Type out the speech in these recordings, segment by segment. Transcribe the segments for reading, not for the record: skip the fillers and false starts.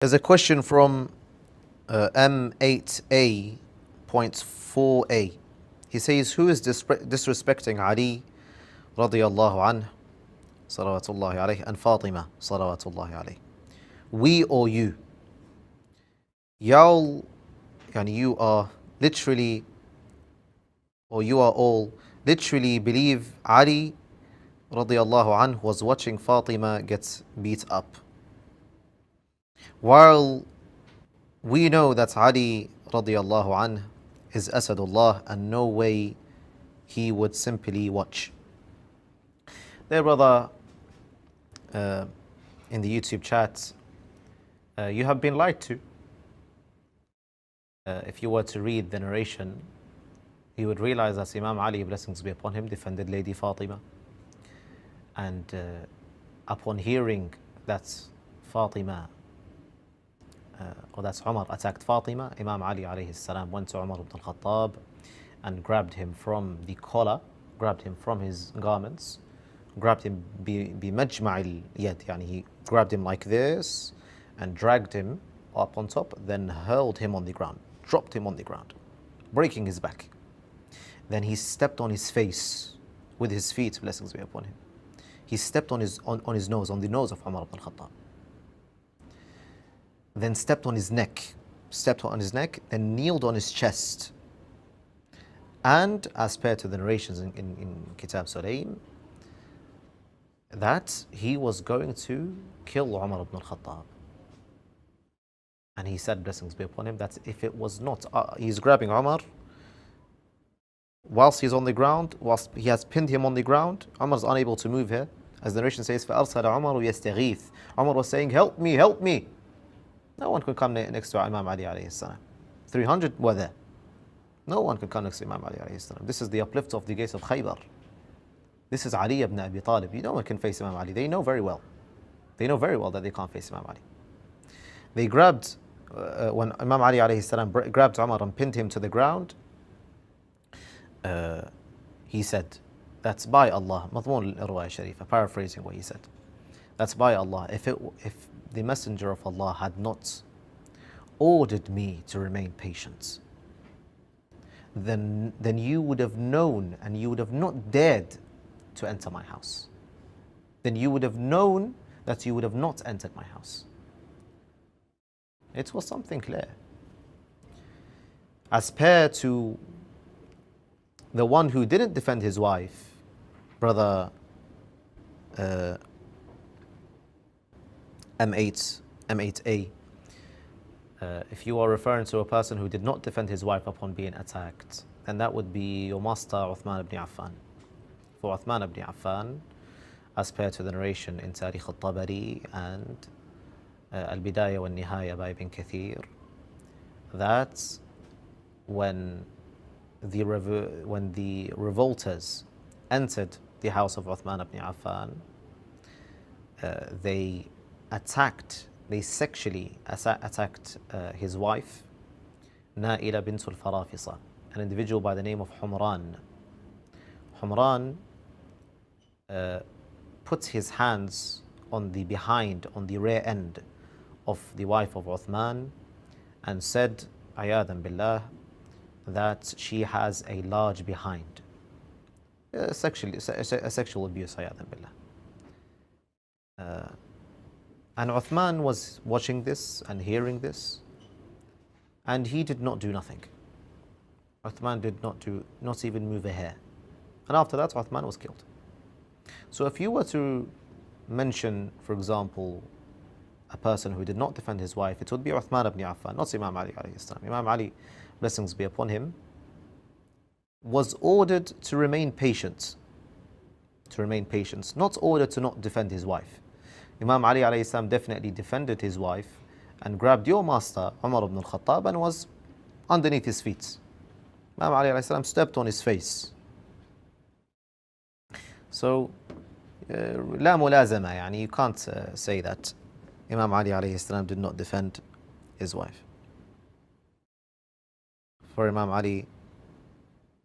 There's a question from M8A.4a. He says, who is disrespecting Ali radiyallahu anhu, salawatullahi alayhi, and Fatima, salawatullahi alayhi? We or you? Y'all, and you are literally, or you are all literally believe Ali radiyallahu anhu was watching Fatima get beat up. While we know that Ali radiyallahu anhu is Asadullah, and no way he would simply watch. There, brother, in the YouTube chat, you have been lied to. If you were to read the narration, you would realize that Imam Ali, blessings be upon him, defended Lady Fatima. And upon hearing that Fatima, or that's Umar, attacked Fatima, Imam Ali alayhi salam went to Umar ibn al-Khattab and grabbed him from the collar, grabbed him from his garments, grabbed him bimajma' al-yad, yani he grabbed him like this and dragged him up on top, then hurled him on the ground, dropped him on the ground, breaking his back. Then he stepped on his face with his feet, blessings be upon him. He stepped on his nose, on the nose of Umar ibn al-Khattab. Then stepped on his neck, then kneeled on his chest. And as per to the narrations in Kitab Sulaym, that he was going to kill Umar ibn al-Khattab. And he said, blessings be upon him, that if it was not, he's grabbing Umar, whilst he's on the ground, whilst he has pinned him on the ground, Umar's unable to move here. As the narration says, فَأَرْسَلَ عُمَرُ يَسْتَغِيث. Umar was saying, help me, help me. No one could come next to Imam Ali alayhi salam. 300 were there. No one could come next to Imam Ali alayhi salam. This is the uplift of the gates of Khaybar. This is Ali ibn Abi Talib. No one can face Imam Ali. They know very well. They know very well that they can't face Imam Ali. They grabbed, when Imam Ali alayhi salam grabbed Umar and pinned him to the ground, he said, that's by Allah, Madmun al-Irwa Sharifa, paraphrasing what he said. That's by Allah. If the Messenger of Allah had not ordered me to remain patient, then you would have known and you would have not dared to enter my house. Then you would have known that you would have not entered my house. It was something clear. As per to the one who didn't defend his wife, brother M8A, if you are referring to a person who did not defend his wife upon being attacked, then that would be your master Uthman ibn Affan. For Uthman ibn Affan, as per to the narration in Tarikh al-Tabari and al-Bidayah wal-Nihaya by Ibn Kathir, that when the revolters entered the house of Uthman ibn Affan, they sexually attacked his wife, Na'ila bint al-Farafisa, an individual by the name of Humran. Humran put his hands on the rear end of the wife of Uthman and said, Ayadan billah, that she has a large behind. Sexual abuse, Ayadan billah. And Uthman was watching this and hearing this, and he did not do nothing. Uthman did not even move a hair. And after that, Uthman was killed. So if you were to mention, for example, a person who did not defend his wife, it would be Uthman ibn Affan, not Imam Ali alayhi salam. Imam Ali, blessings be upon him, was ordered to remain patient. Not ordered to not defend his wife. Imam Ali alayhi salam definitely defended his wife and grabbed your master, Umar ibn al-Khattab, and was underneath his feet. Imam Ali alayhi salam stepped on his face. So, لا ملازمة, يعني you can't say that Imam Ali alayhi salam did not defend his wife. For Imam Ali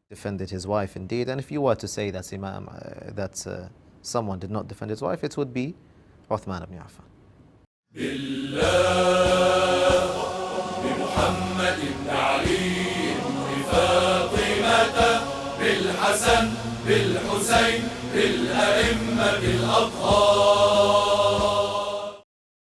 defended his wife indeed, and if you were to say that someone did not defend his wife, it would be Uthman ibn Affan. بالحسن بالحسين بالأئمة الأطهار.